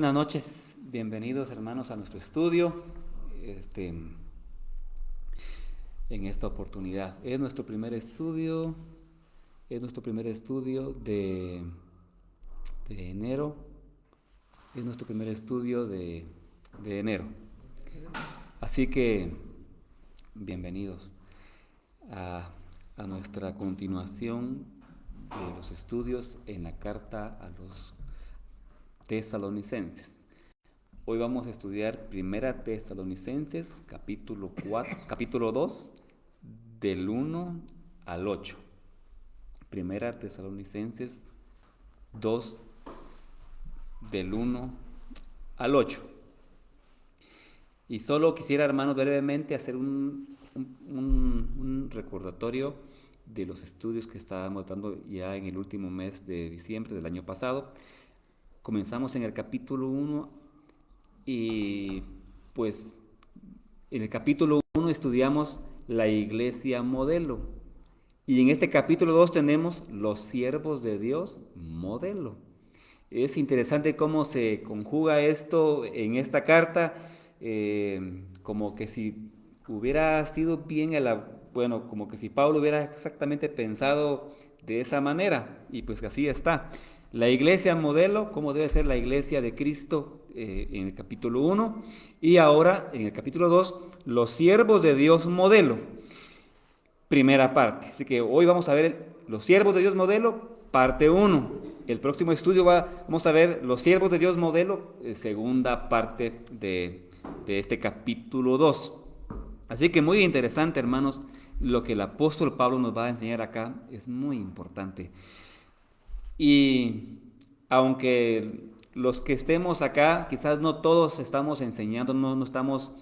Buenas noches, bienvenidos hermanos a nuestro estudio en esta oportunidad. Es nuestro primer estudio, de enero, es nuestro primer estudio de enero. Así que bienvenidos a nuestra continuación de los estudios en la carta a los Tesalonicenses. Hoy vamos a estudiar Primera Tesalonicenses, capítulo 2, del 1 al 8. Primera Tesalonicenses 2, del 1 al 8. Y solo quisiera, hermanos, brevemente hacer un recordatorio de los estudios que estábamos dando ya en el último mes de diciembre del año pasado. Comenzamos en el capítulo 1 y pues en el capítulo 1 estudiamos la iglesia modelo. Y en este capítulo 2 tenemos los siervos de Dios modelo. Es interesante cómo se conjuga esto en esta carta, como que si hubiera sido bien, como que si Pablo hubiera exactamente pensado de esa manera, y pues así está. La iglesia modelo, cómo debe ser la iglesia de Cristo en el capítulo 1, y ahora en el capítulo 2, los siervos de Dios modelo, primera parte. Así que hoy vamos a ver los siervos de Dios modelo, parte 1. El próximo estudio vamos a ver los siervos de Dios modelo, segunda parte de este capítulo 2. Así que muy interesante, hermanos, lo que el apóstol Pablo nos va a enseñar acá es muy importante. Y aunque los que estemos acá, quizás no todos estamos enseñando, no estamos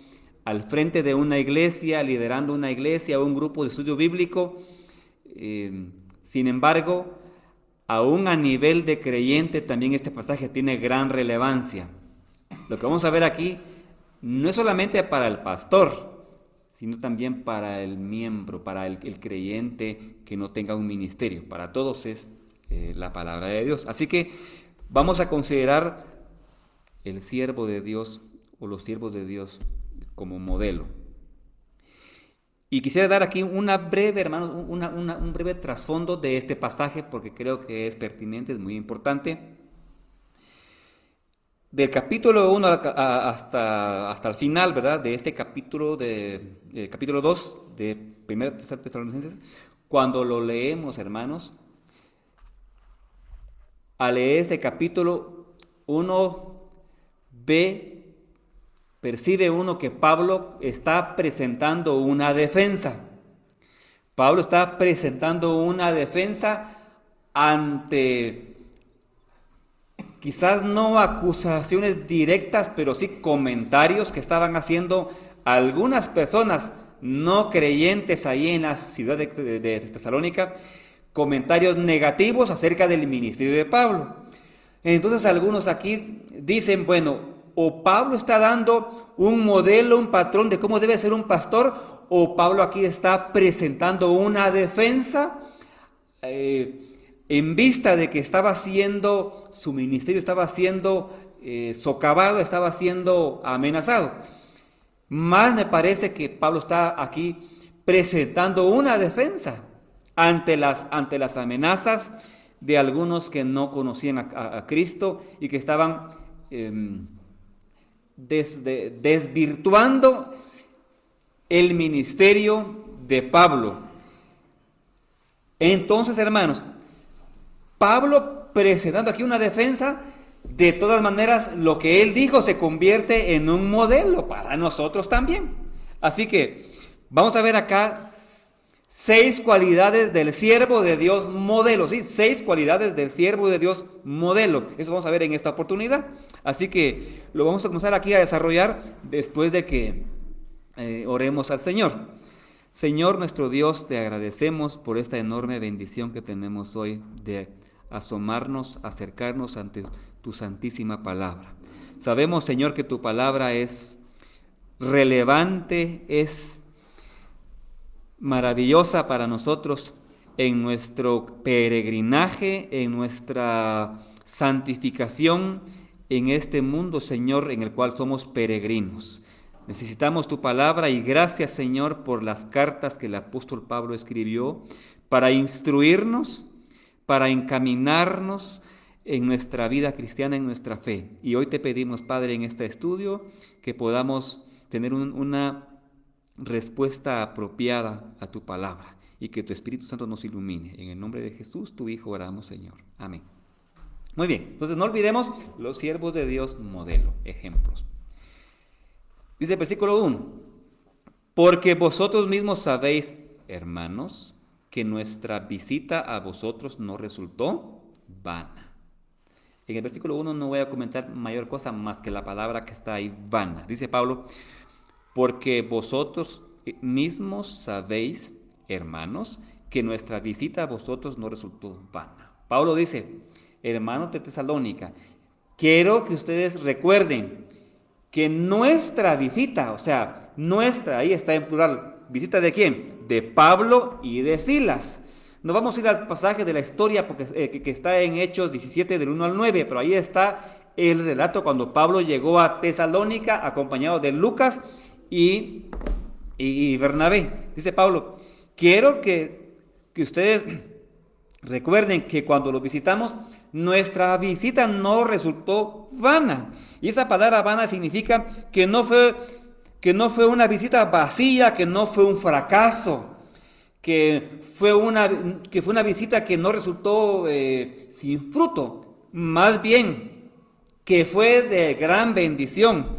al frente de una iglesia, liderando una iglesia o un grupo de estudio bíblico, sin embargo, aún a nivel de creyente también este pasaje tiene gran relevancia. Lo que vamos a ver aquí no es solamente para el pastor, sino también para el miembro, para el creyente que no tenga un ministerio. Para todos es la palabra de Dios. Así que vamos a considerar el siervo de Dios o los siervos de Dios como modelo. Y quisiera dar aquí una breve, hermanos, un breve trasfondo de este pasaje porque creo que es pertinente, es muy importante. Del capítulo 1 hasta el final, ¿verdad? De este capítulo, capítulo 2 de 1 Tesalonicenses, cuando lo leemos, hermanos, al leer este capítulo, percibe uno que Pablo está presentando una defensa. Pablo está presentando una defensa ante quizás no acusaciones directas, pero sí comentarios que estaban haciendo algunas personas no creyentes ahí en la ciudad de Tesalónica, comentarios negativos acerca del ministerio de Pablo. Entonces algunos aquí dicen, bueno, o Pablo está dando un modelo, un patrón de cómo debe ser un pastor, o Pablo aquí está presentando una defensa en vista de que su ministerio estaba siendo socavado, estaba siendo amenazado. Más me parece que Pablo está aquí presentando una defensa ante las amenazas de algunos que no conocían a Cristo y que estaban desvirtuando el ministerio de Pablo. Entonces, hermanos, Pablo presentando aquí una defensa, de todas maneras, lo que él dijo se convierte en un modelo para nosotros también. Así que vamos a ver acá 6 cualidades del siervo de Dios modelo, ¿sí? 6 cualidades del siervo de Dios modelo. Eso vamos a ver en esta oportunidad. Así que lo vamos a comenzar aquí a desarrollar después de que oremos al Señor. Señor nuestro Dios, te agradecemos por esta enorme bendición que tenemos hoy de asomarnos, acercarnos ante tu santísima palabra. Sabemos, Señor, que tu palabra es relevante, es maravillosa para nosotros en nuestro peregrinaje, en nuestra santificación, en este mundo, Señor, en el cual somos peregrinos. Necesitamos tu palabra y gracias, Señor, por las cartas que el apóstol Pablo escribió para instruirnos, para encaminarnos en nuestra vida cristiana, en nuestra fe. Y hoy te pedimos, Padre, en este estudio, que podamos tener una respuesta apropiada a tu palabra y que tu Espíritu Santo nos ilumine. En el nombre de Jesús, tu Hijo, oramos, Señor. Amén. Muy bien, entonces no olvidemos los siervos de Dios modelo, ejemplos. Dice el versículo 1, porque vosotros mismos sabéis, hermanos, que nuestra visita a vosotros no resultó vana. En el versículo 1 no voy a comentar mayor cosa más que la palabra que está ahí, vana. Dice Pablo, porque vosotros mismos sabéis, hermanos, que nuestra visita a vosotros no resultó vana. Pablo dice, hermanos de Tesalónica, quiero que ustedes recuerden que nuestra visita, o sea, nuestra, ahí está en plural, ¿visita de quién? De Pablo y de Silas. Nos vamos a ir al pasaje de la historia porque, que está en Hechos 17 del 1 al 9, pero ahí está el relato cuando Pablo llegó a Tesalónica acompañado de Lucas y Bernabé. Dice Pablo, quiero que ustedes recuerden que cuando los visitamos, nuestra visita no resultó vana. Y esa palabra vana significa que no fue una visita vacía, que no fue un fracaso, que fue una visita que no resultó sin fruto. Más bien, que fue de gran bendición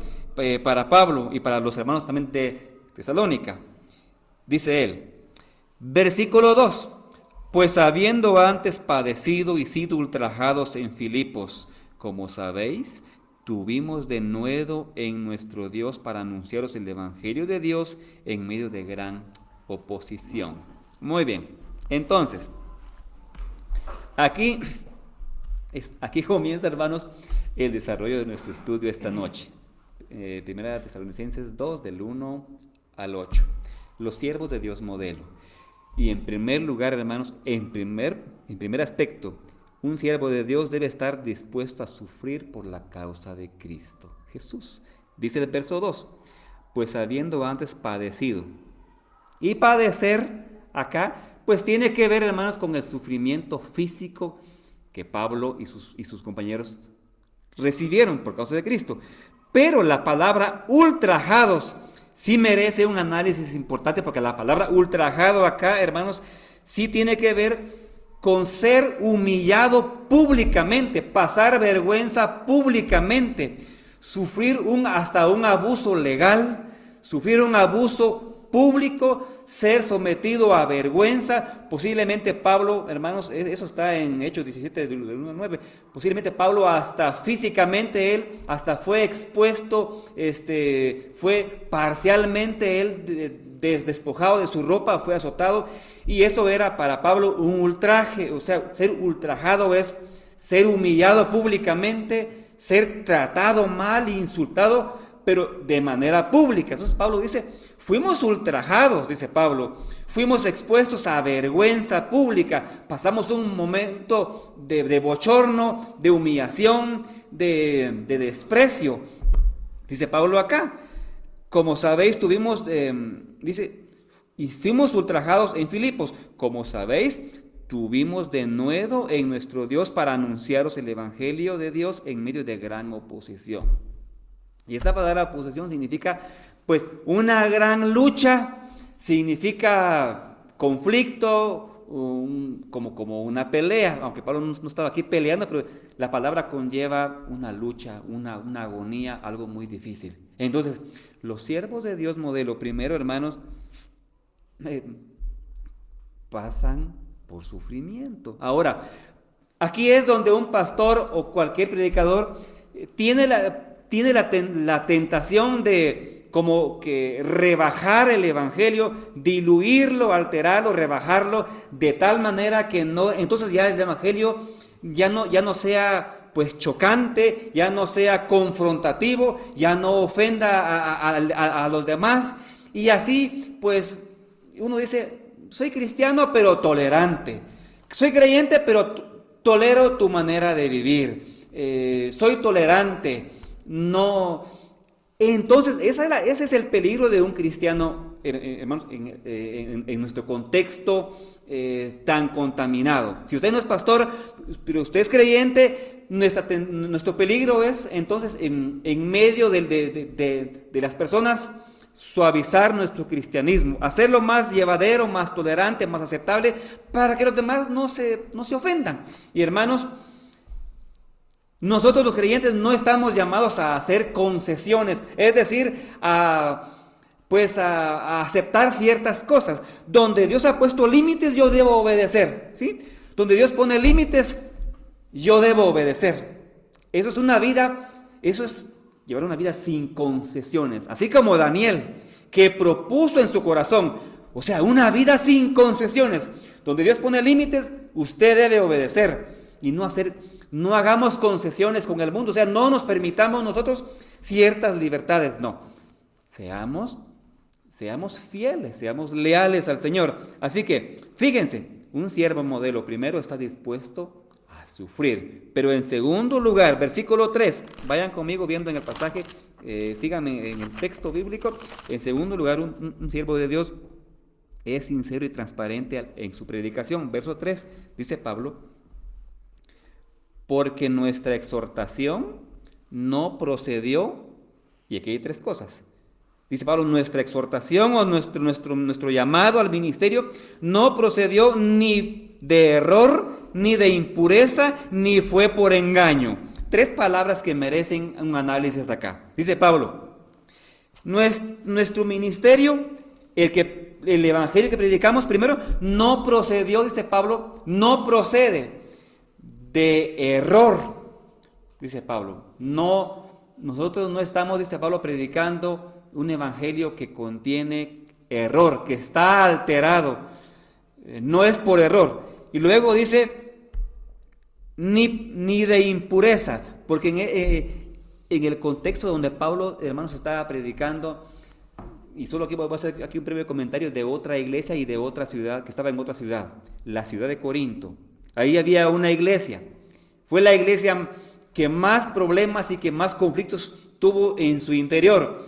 para Pablo y para los hermanos también de Tesalónica. Dice él, versículo 2. Pues habiendo antes padecido y sido ultrajados en Filipos, como sabéis, tuvimos denuedo en nuestro Dios para anunciaros el Evangelio de Dios en medio de gran oposición. Muy bien, entonces, aquí comienza, hermanos, el desarrollo de nuestro estudio esta noche. Primera Tesalonicenses 2, del 1 al 8. Los siervos de Dios modelo. Y en primer lugar, hermanos, en primer aspecto, un siervo de Dios debe estar dispuesto a sufrir por la causa de Cristo Jesús. Dice el verso 2, pues habiendo antes padecido. Y padecer acá, pues tiene que ver, hermanos, con el sufrimiento físico que Pablo y sus compañeros recibieron por causa de Cristo. Pero la palabra ultrajados sí merece un análisis importante porque la palabra ultrajado acá, hermanos, sí tiene que ver con ser humillado públicamente, pasar vergüenza públicamente, sufrir hasta un abuso legal, sufrir un abuso público, ser sometido a vergüenza. Posiblemente Pablo, hermanos, eso está en Hechos 17 del 1 al 9, posiblemente Pablo hasta físicamente él hasta fue expuesto, fue parcialmente él despojado de su ropa, fue azotado, y eso era para Pablo un ultraje. O sea, ser ultrajado es ser humillado públicamente, ser tratado mal, insultado, pero de manera pública. Entonces Pablo dice, fuimos ultrajados, dice Pablo, fuimos expuestos a vergüenza pública, pasamos un momento de bochorno, de humillación, de desprecio. Dice Pablo acá, como sabéis, dice, y fuimos ultrajados en Filipos, como sabéis, tuvimos denuedo en nuestro Dios para anunciaros el Evangelio de Dios en medio de gran oposición. Y esta palabra oposición significa, pues, una gran lucha, significa conflicto, como una pelea, aunque Pablo no estaba aquí peleando, pero la palabra conlleva una lucha, una agonía, algo muy difícil. Entonces, los siervos de Dios modelo, primero, hermanos, pasan por sufrimiento. Ahora, aquí es donde un pastor o cualquier predicador tiene la tentación de como que rebajar el evangelio, diluirlo, alterarlo, rebajarlo de tal manera que no, entonces ya el evangelio ya no sea pues chocante, ya no sea confrontativo, ya no ofenda a los demás, y así pues uno dice, soy cristiano pero tolerante, soy creyente pero tolero tu manera de vivir. soy tolerante, no. Entonces, ese es el peligro de un cristiano, hermanos, en nuestro contexto tan contaminado. Si usted no es pastor, pero usted es creyente, nuestro peligro es entonces en medio de las personas suavizar nuestro cristianismo, hacerlo más llevadero, más tolerante, más aceptable, para que los demás no se ofendan. Y hermanos, nosotros los creyentes no estamos llamados a hacer concesiones, es decir, a aceptar ciertas cosas. Donde Dios ha puesto límites, yo debo obedecer, ¿sí? Donde Dios pone límites, yo debo obedecer. Eso es llevar una vida sin concesiones. Así como Daniel, que propuso en su corazón, o sea, una vida sin concesiones. Donde Dios pone límites, usted debe obedecer y no hagamos concesiones con el mundo. O sea, no nos permitamos nosotros ciertas libertades. No, seamos fieles, seamos leales al Señor. Así que, fíjense, un siervo modelo primero está dispuesto a sufrir. Pero en segundo lugar, versículo 3, vayan conmigo viendo en el pasaje, síganme en el texto bíblico. En segundo lugar, un siervo de Dios es sincero y transparente en su predicación. Verso 3, dice Pablo, porque nuestra exhortación no procedió, y aquí hay tres cosas. Dice Pablo, nuestra exhortación o nuestro llamado al ministerio no procedió ni de error, ni de impureza, ni fue por engaño. Tres palabras que merecen un análisis de acá. Dice Pablo, nuestro ministerio, el evangelio que predicamos primero, no procedió, dice Pablo, no procede de error. Dice Pablo, nosotros no estamos, dice Pablo, predicando un evangelio que contiene error, que está alterado, no es por error. Y luego dice, ni de impureza, porque en el contexto donde Pablo, hermanos, estaba predicando, y solo aquí voy a hacer aquí un breve comentario de otra iglesia y de otra ciudad, que estaba en otra ciudad, la ciudad de Corinto. Ahí había una iglesia, fue la iglesia que más problemas y que más conflictos tuvo en su interior.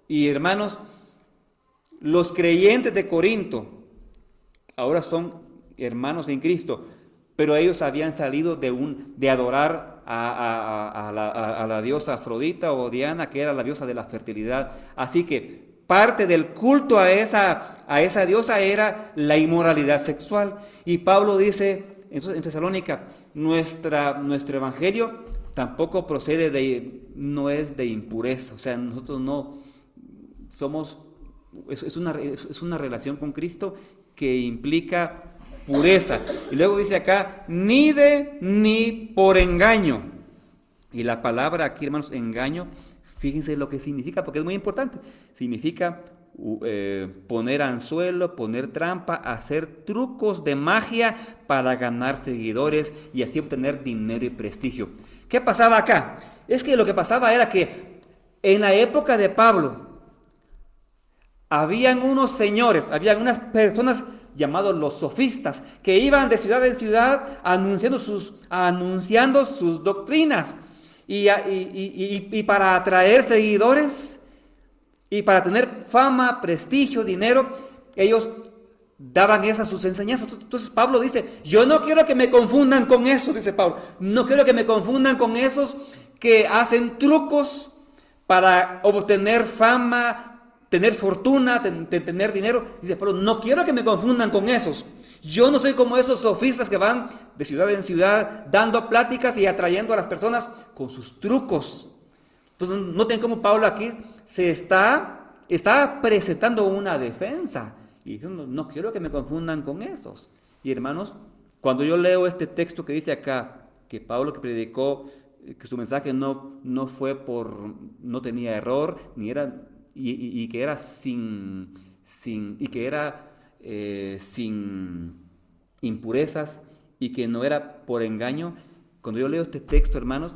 Y hermanos, los creyentes de Corinto ahora son hermanos en Cristo, pero ellos habían salido de adorar a la diosa Afrodita o Diana, que era la diosa de la fertilidad. Así que parte del culto a esa diosa era la inmoralidad sexual. Y Pablo dice en Tesalónica, nuestro evangelio tampoco no es de impureza. O sea, nosotros no somos, es una relación con Cristo que implica pureza. Y luego dice acá, ni por engaño. Y la palabra aquí, hermanos, engaño, fíjense lo que significa, porque es muy importante. Significa poner anzuelo, poner trampa, hacer trucos de magia para ganar seguidores y así obtener dinero y prestigio. ¿Qué pasaba acá? Es que lo que pasaba era que en la época de Pablo, habían unos señores, habían unas personas llamados los sofistas, que iban de ciudad en ciudad anunciando sus doctrinas. Y para atraer seguidores y para tener fama, prestigio, dinero, ellos daban sus enseñanzas. Entonces Pablo dice, yo no quiero que me confundan con eso, dice Pablo. No quiero que me confundan con esos que hacen trucos para obtener fama, tener fortuna, tener dinero. Dice Pablo, no quiero que me confundan con esos. Yo no soy como esos sofistas que van de ciudad en ciudad dando pláticas y atrayendo a las personas con sus trucos. Entonces noten cómo Pablo aquí se está presentando una defensa y diciendo, no quiero que me confundan con esos. Y hermanos, cuando yo leo este texto que dice acá, que Pablo que predicó, que su mensaje no tenía error, ni era y que era sin impurezas y que no era por engaño. Cuando yo leo este texto, hermanos,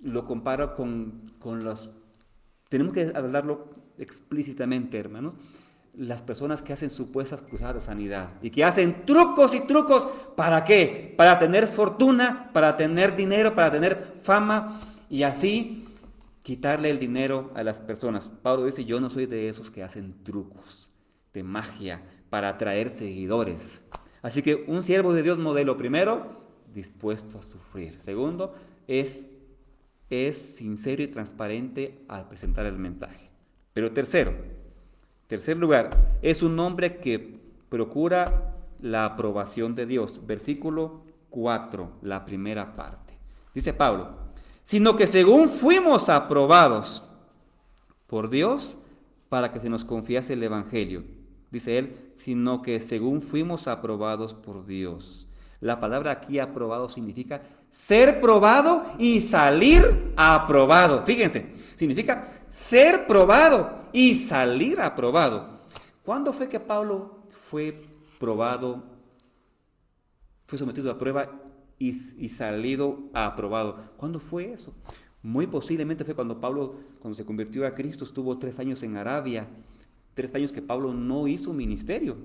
lo comparo con los... Tenemos que hablarlo explícitamente, hermanos. las personas que hacen supuestas cruzadas de sanidad y que hacen trucos y trucos. ¿Para qué? Para tener fortuna, para tener dinero, para tener fama y así quitarle el dinero a las personas. Pablo dice, yo no soy de esos que hacen trucos de magia para atraer seguidores. Así que un siervo de Dios modelo, primero, dispuesto a sufrir. Segundo, es sincero y transparente al presentar el mensaje. Pero tercer lugar, es un hombre que procura la aprobación de Dios. Versículo 4, la primera parte. Dice Pablo, sino que según fuimos aprobados por Dios para que se nos confiase el Evangelio. Dice él, sino que según fuimos aprobados por Dios. La palabra aquí aprobado significa ser probado y salir aprobado. Fíjense, significa ser probado y salir aprobado. ¿Cuándo fue que Pablo fue probado, fue sometido a prueba y salido aprobado? ¿Cuándo fue eso? Muy posiblemente fue cuando Pablo, cuando se convirtió a Cristo, estuvo 3 años en Arabia, 3 años que Pablo no hizo ministerio.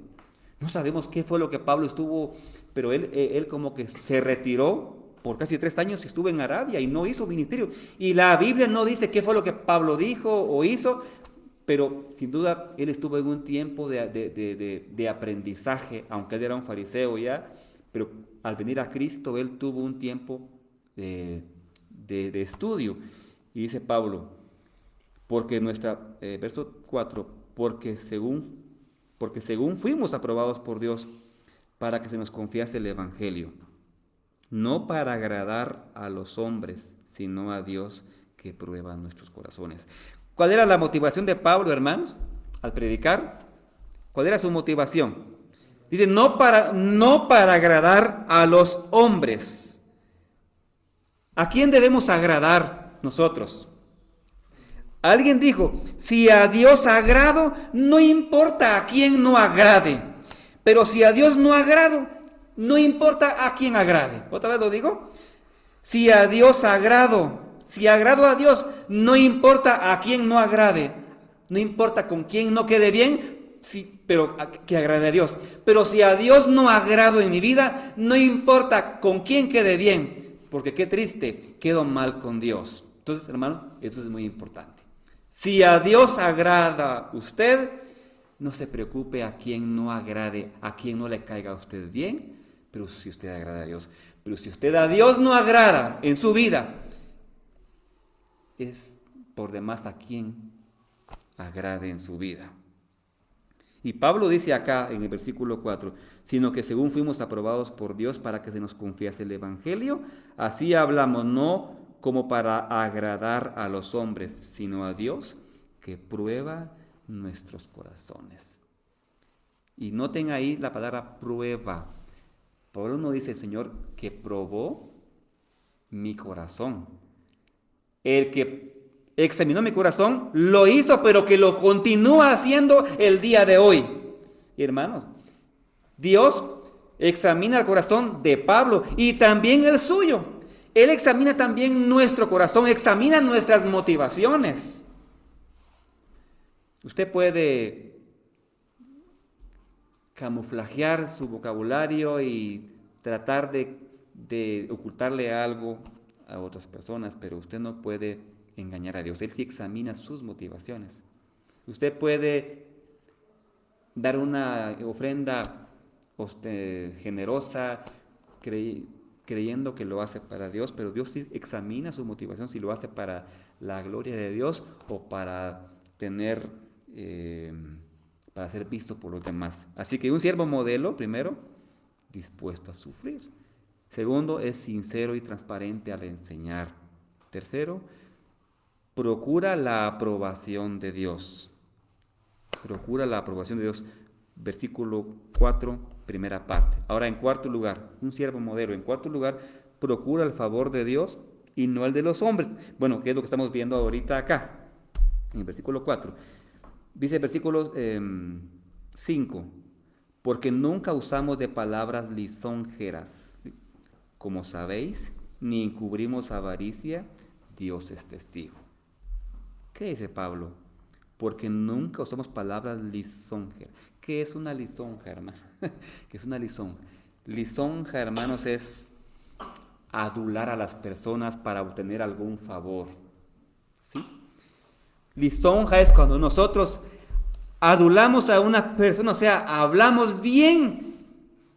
No sabemos qué fue lo que Pablo estuvo, pero él como que se retiró por casi 3 años y estuvo en Arabia y no hizo ministerio. Y la Biblia no dice qué fue lo que Pablo dijo o hizo, pero sin duda él estuvo en un tiempo de aprendizaje, aunque él era un fariseo ya, pero al venir a Cristo él tuvo un tiempo de estudio. Y dice Pablo, porque verso 4, porque según fuimos aprobados por Dios para que se nos confiase el Evangelio, no para agradar a los hombres, sino a Dios que prueba nuestros corazones. ¿Cuál era la motivación de Pablo, hermanos, al predicar? ¿Cuál era su motivación? Dice, no para agradar a los hombres. ¿A quién debemos agradar nosotros? Alguien dijo, si a Dios agrado, no importa a quién no agrade. Pero si a Dios no agrado, no importa a quién agrade. Otra vez lo digo. Si a Dios agrado, si agrado a Dios, no importa a quién no agrade. No importa con quién no quede bien, sí, pero que agrade a Dios. Pero si a Dios no agrado en mi vida, no importa con quién quede bien. Porque qué triste, quedo mal con Dios. Entonces, hermano, esto es muy importante. Si a Dios agrada usted, no se preocupe a quien no agrade, a quien no le caiga a usted bien, pero si usted agrada a Dios. Pero si usted a Dios no agrada en su vida, es por demás a quien agrade en su vida. Y Pablo dice acá en el versículo 4, sino que según fuimos aprobados por Dios para que se nos confiase el Evangelio, así hablamos, no como para agradar a los hombres, sino a Dios que prueba nuestros corazones. Y noten ahí la palabra prueba. Pablo no dice el Señor que probó mi corazón. El que examinó mi corazón lo hizo, pero que lo continúa haciendo el día de hoy. Y hermanos, Dios examina el corazón de Pablo y también el suyo. Él examina también nuestro corazón, examina nuestras motivaciones. Usted puede camuflajear su vocabulario y tratar de ocultarle algo a otras personas, pero usted no puede engañar a Dios. Él sí examina sus motivaciones. Usted puede dar una ofrenda generosa, creyendo que lo hace para Dios, pero Dios sí examina su motivación si lo hace para la gloria de Dios o para para ser visto por los demás. Así que un siervo modelo, primero, dispuesto a sufrir. Segundo, es sincero y transparente al enseñar. Tercero, procura la aprobación de Dios. Procura la aprobación de Dios. Versículo 4, primera parte. Ahora, en cuarto lugar, un siervo modelo. En cuarto lugar, procura el favor de Dios y no el de los hombres. Bueno, ¿qué es lo que estamos viendo ahorita acá? En el versículo 4. Dice el versículo 5. Porque nunca usamos de palabras lisonjeras, como sabéis, ni encubrimos avaricia, Dios es testigo. ¿Qué dice Pablo? porque nunca usamos palabras lisonjeras. ¿Qué es una lisonja, hermano? ¿Qué es una lisonja? Lisonja, hermanos, es adular a las personas para obtener algún favor. ¿Sí? Lisonja es cuando nosotros adulamos a una persona, o sea, hablamos bien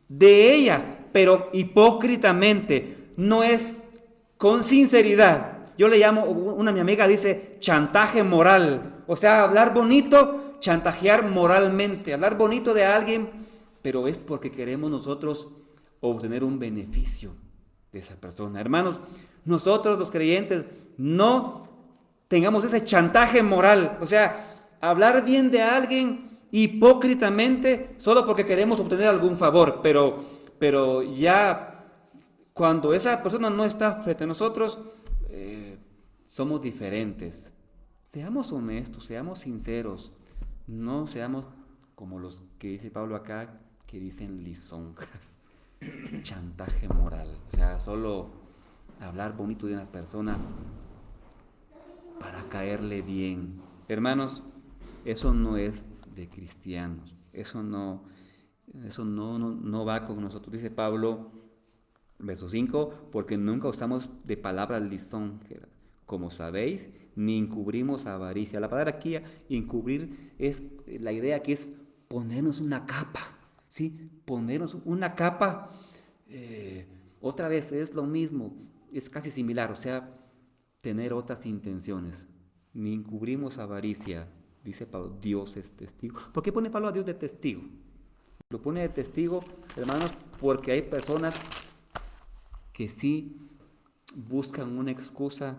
de ella, pero hipócritamente, no es con sinceridad. Yo le llamo, una mi amiga dice, chantaje moral, o sea, hablar bonito, chantajear moralmente, hablar bonito de alguien, pero es porque queremos nosotros obtener un beneficio de esa persona. Hermanos, nosotros los creyentes no tengamos ese chantaje moral, o sea, hablar bien de alguien hipócritamente solo porque queremos obtener algún favor, pero ya cuando esa persona no está frente a nosotros, somos diferentes. Seamos honestos, seamos sinceros, no seamos como los que dice Pablo acá, que dicen lisonjas, chantaje moral, o sea, solo hablar bonito de una persona para caerle bien. Hermanos, eso no es de cristianos, eso no va con nosotros. Dice Pablo, verso 5, porque nunca usamos de palabras lisonjeras, como sabéis, ni encubrimos avaricia. La palabra aquí, encubrir, es la idea que es ponernos una capa, ¿sí? Ponernos una capa, otra vez es lo mismo, es casi similar, o sea, tener otras intenciones. Ni encubrimos avaricia, dice Pablo, Dios es testigo. ¿Por qué pone Pablo a Dios de testigo? Lo pone de testigo, hermanos, porque hay personas que sí buscan una excusa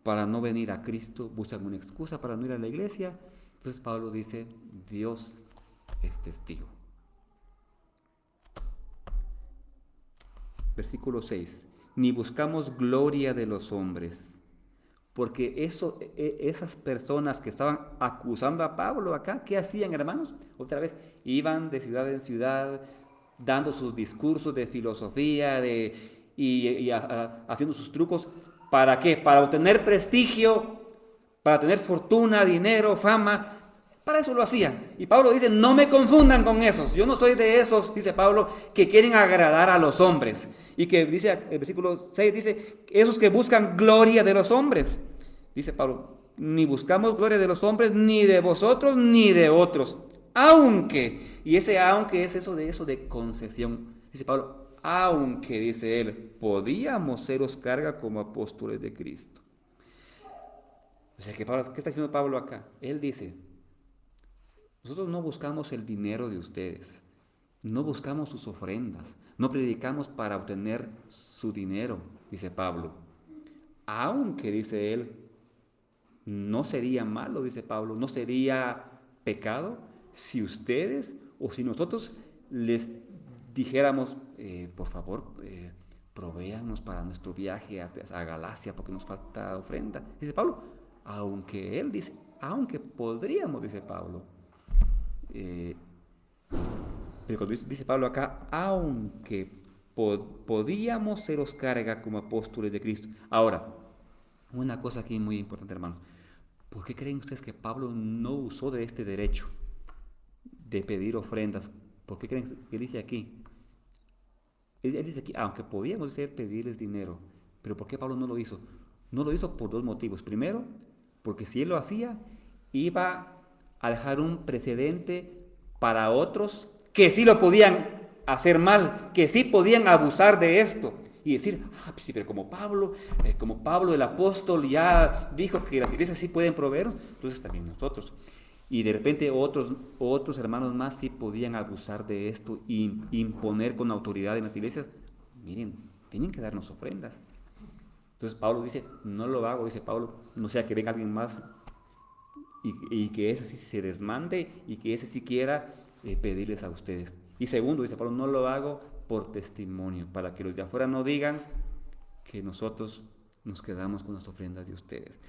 para no venir a Cristo, buscan una excusa para no ir a la iglesia. Entonces Pablo dice, Dios es testigo. Versículo 6. Ni buscamos gloria de los hombres, porque esas personas que estaban acusando a Pablo acá, ¿qué hacían, hermanos? Otra vez, iban de ciudad en ciudad, dando sus discursos de filosofía, haciendo sus trucos. ¿Para qué? Para obtener prestigio, para tener fortuna, dinero, fama. Para eso lo hacían. Y Pablo dice, no me confundan con esos. Yo no soy de esos, dice Pablo, que quieren agradar a los hombres. Y que dice, el versículo 6 dice, esos que buscan gloria de los hombres. Dice Pablo, ni buscamos gloria de los hombres, ni de vosotros, ni de otros. Aunque, y ese aunque es eso de concesión. Dice Pablo, aunque, dice él, podíamos seros carga como apóstoles de Cristo. O sea, ¿qué está diciendo Pablo acá? Él dice, nosotros no buscamos el dinero de ustedes, no buscamos sus ofrendas, no predicamos para obtener su dinero, dice Pablo. Aunque, dice él, no sería malo, dice Pablo, no sería pecado si ustedes o si nosotros les dijéramos, por favor, provéanos para nuestro viaje a Galacia porque nos falta ofrenda. Dice Pablo, aunque él dice, aunque podríamos, dice Pablo. Pero cuando dice Pablo acá, aunque podíamos seros carga como apóstoles de Cristo. Ahora, una cosa aquí muy importante, hermanos. ¿Por qué creen ustedes que Pablo no usó de este derecho de pedir ofrendas? ¿Por qué creen que dice aquí? Él dice aquí, aunque podíamos pedirles dinero, pero ¿por qué Pablo no lo hizo? No lo hizo por dos motivos. Primero, porque si él lo hacía, iba a dejar un precedente para otros que sí lo podían hacer mal, que sí podían abusar de esto y decir, pues sí, pero como Pablo el apóstol ya dijo que las iglesias sí pueden proveer, entonces también nosotros. Y de repente otros hermanos más sí podían abusar de esto e imponer con autoridad en las iglesias, miren, tienen que darnos ofrendas. Entonces Pablo dice, no lo hago, dice Pablo, no sea que venga alguien más y que ese sí se desmande y que ese sí quiera pedirles a ustedes. Y segundo, dice Pablo, no lo hago por testimonio, para que los de afuera no digan que nosotros nos quedamos con las ofrendas de ustedes.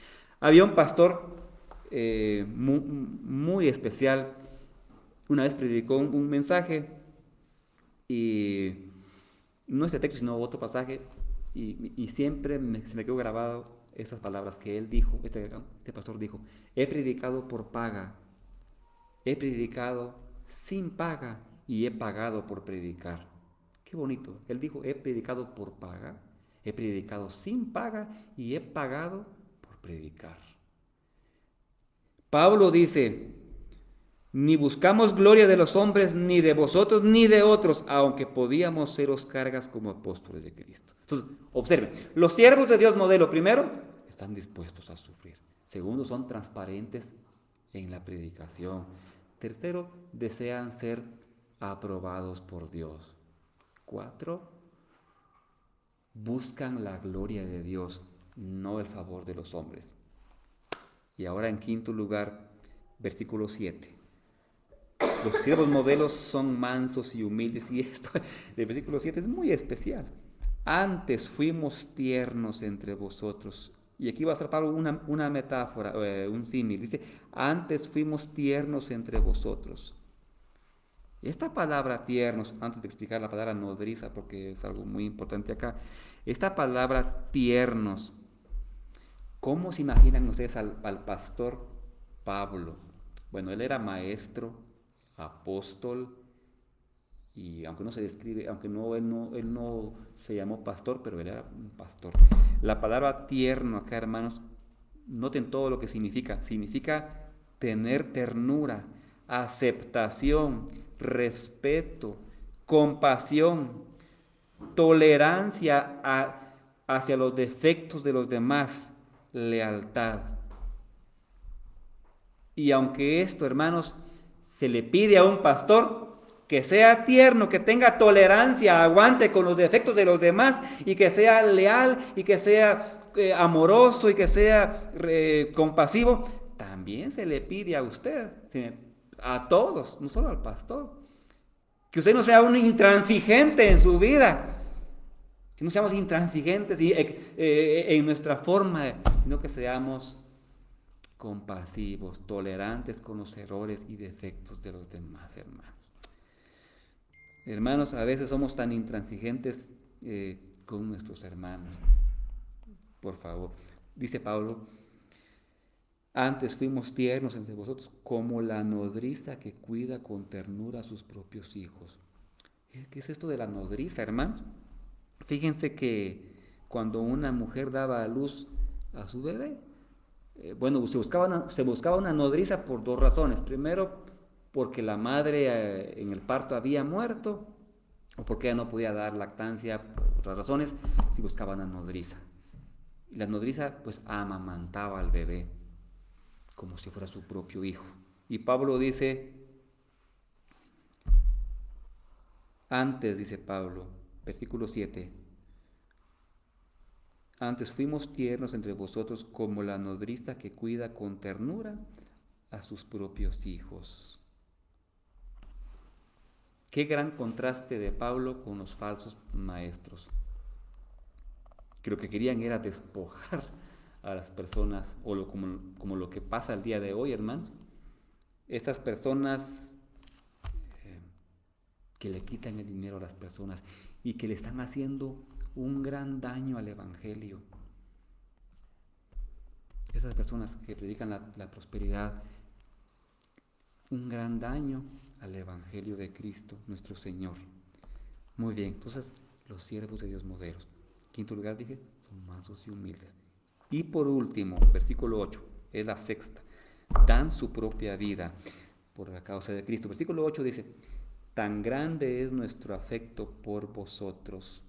Había un pastor muy especial, una vez predicó un mensaje y no este texto sino otro pasaje y siempre se me quedó grabado esas palabras que él dijo, este pastor dijo: he predicado por paga, he predicado sin paga y he pagado por predicar. Qué bonito. Él dijo: he predicado por paga, he predicado sin paga y he pagado por predicar. Pablo dice: ni buscamos gloria de los hombres, ni de vosotros, ni de otros, aunque podíamos seros cargas como apóstoles de Cristo. Entonces, observen, los siervos de Dios modelo, primero, están dispuestos a sufrir. Segundo, son transparentes en la predicación. Tercero, desean ser aprobados por Dios. 4, buscan la gloria de Dios, no el favor de los hombres. Y ahora, en quinto lugar, versículo 7. Los siervos modelos son mansos y humildes. Y esto del versículo 7 es muy especial. Antes fuimos tiernos entre vosotros. Y aquí va a estar Pablo una metáfora, un símil. Dice: antes fuimos tiernos entre vosotros. Esta palabra tiernos, antes de explicar la palabra nodriza, porque es algo muy importante acá. Esta palabra tiernos, ¿cómo se imaginan ustedes al pastor Pablo? Bueno, él era maestro, apóstol, y aunque no se describe, aunque él no se llamó pastor, pero él era un pastor. La palabra tierno acá, hermanos, noten todo lo que significa. Significa tener ternura, aceptación, respeto, compasión, tolerancia hacia los defectos de los demás, lealtad. Y aunque esto, hermanos, se le pide a un pastor, que sea tierno, que tenga tolerancia, aguante con los defectos de los demás, y que sea leal, y que sea amoroso, y que sea compasivo, también se le pide a usted, a todos, no solo al pastor, que usted no sea un intransigente en su vida, que no seamos intransigentes en nuestra forma, sino que seamos compasivos, tolerantes con los errores y defectos de los demás, hermanos. Hermanos, a veces somos tan intransigentes con nuestros hermanos. Por favor, dice Pablo: antes fuimos tiernos entre vosotros, como la nodriza que cuida con ternura a sus propios hijos. ¿Qué es esto de la nodriza, hermanos? Fíjense que cuando una mujer daba a luz a su bebé, bueno, se buscaba una nodriza por dos razones. Primero, porque la madre en el parto había muerto, o porque ella no podía dar lactancia por otras razones, se buscaba una nodriza. Y la nodriza pues amamantaba al bebé como si fuera su propio hijo. Y Pablo dice: antes, dice Pablo, versículo 7, antes fuimos tiernos entre vosotros como la nodriza que cuida con ternura a sus propios hijos. Qué gran contraste de Pablo con los falsos maestros, que lo que querían era despojar a las personas, como lo que pasa el día de hoy, hermanos. Estas personas que le quitan el dinero a las personas y que le están haciendo un gran daño al Evangelio. Esas personas que predican la prosperidad, un gran daño al Evangelio de Cristo, nuestro Señor. Muy bien, entonces, los siervos de Dios modelos. Quinto lugar, dije, son mansos y humildes. Y por último, versículo 8, es la sexta: dan su propia vida por la causa de Cristo. Versículo 8 dice: tan grande es nuestro afecto por vosotros,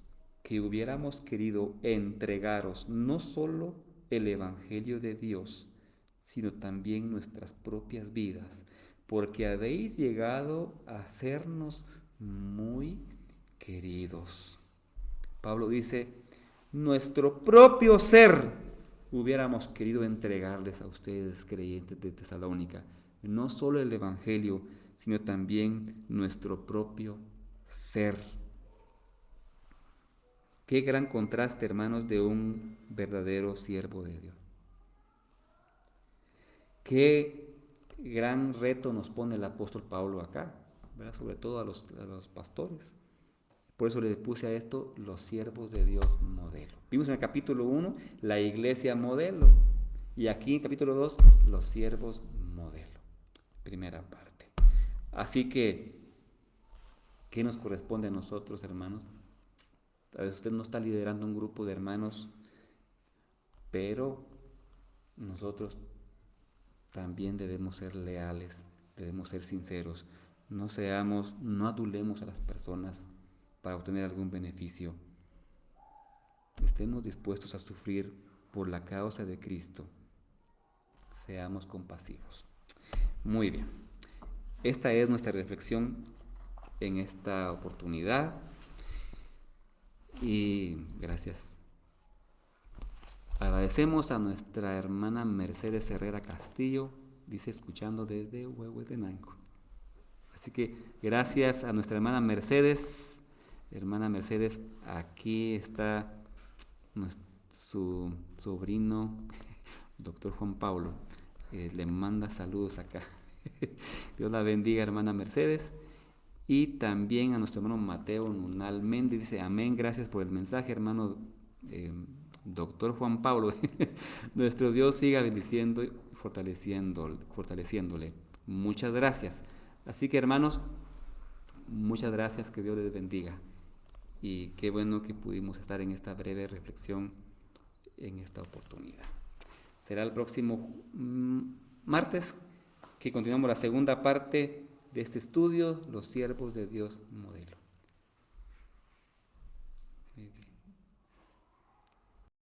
que hubiéramos querido entregaros no solo el Evangelio de Dios, sino también nuestras propias vidas, porque habéis llegado a sernos muy queridos. Pablo dice: nuestro propio ser hubiéramos querido entregarles a ustedes, creyentes de Tesalónica, no solo el Evangelio, sino también nuestro propio ser. Qué gran contraste, hermanos, de un verdadero siervo de Dios. Qué gran reto nos pone el apóstol Pablo acá, ¿verdad? Sobre todo a los pastores. Por eso le puse a esto los siervos de Dios modelo. Vimos en el capítulo 1 la iglesia modelo. Y aquí en el capítulo 2 los siervos modelo. Primera parte. Así que, ¿qué nos corresponde a nosotros, hermanos? A veces usted no está liderando un grupo de hermanos, pero nosotros también debemos ser leales, debemos ser sinceros. No adulemos a las personas para obtener algún beneficio. Estemos dispuestos a sufrir por la causa de Cristo. Seamos compasivos. Muy bien. Esta es nuestra reflexión en esta oportunidad. Y gracias. Agradecemos a nuestra hermana Mercedes Herrera Castillo, dice escuchando desde Huehuetenango. Así que gracias a nuestra hermana Mercedes. Hermana Mercedes, aquí está su sobrino, doctor Juan Pablo. Le manda saludos acá. Dios la bendiga, hermana Mercedes. Y también a nuestro hermano Mateo Nunal Méndez, dice, amén, gracias por el mensaje, hermano doctor Juan Pablo. Nuestro Dios siga bendiciendo y fortaleciéndole. Muchas gracias. Así que, hermanos, muchas gracias, que Dios les bendiga. Y qué bueno que pudimos estar en esta breve reflexión en esta oportunidad. Será el próximo martes que continuamos la segunda parte de este estudio, los siervos de Dios modelo.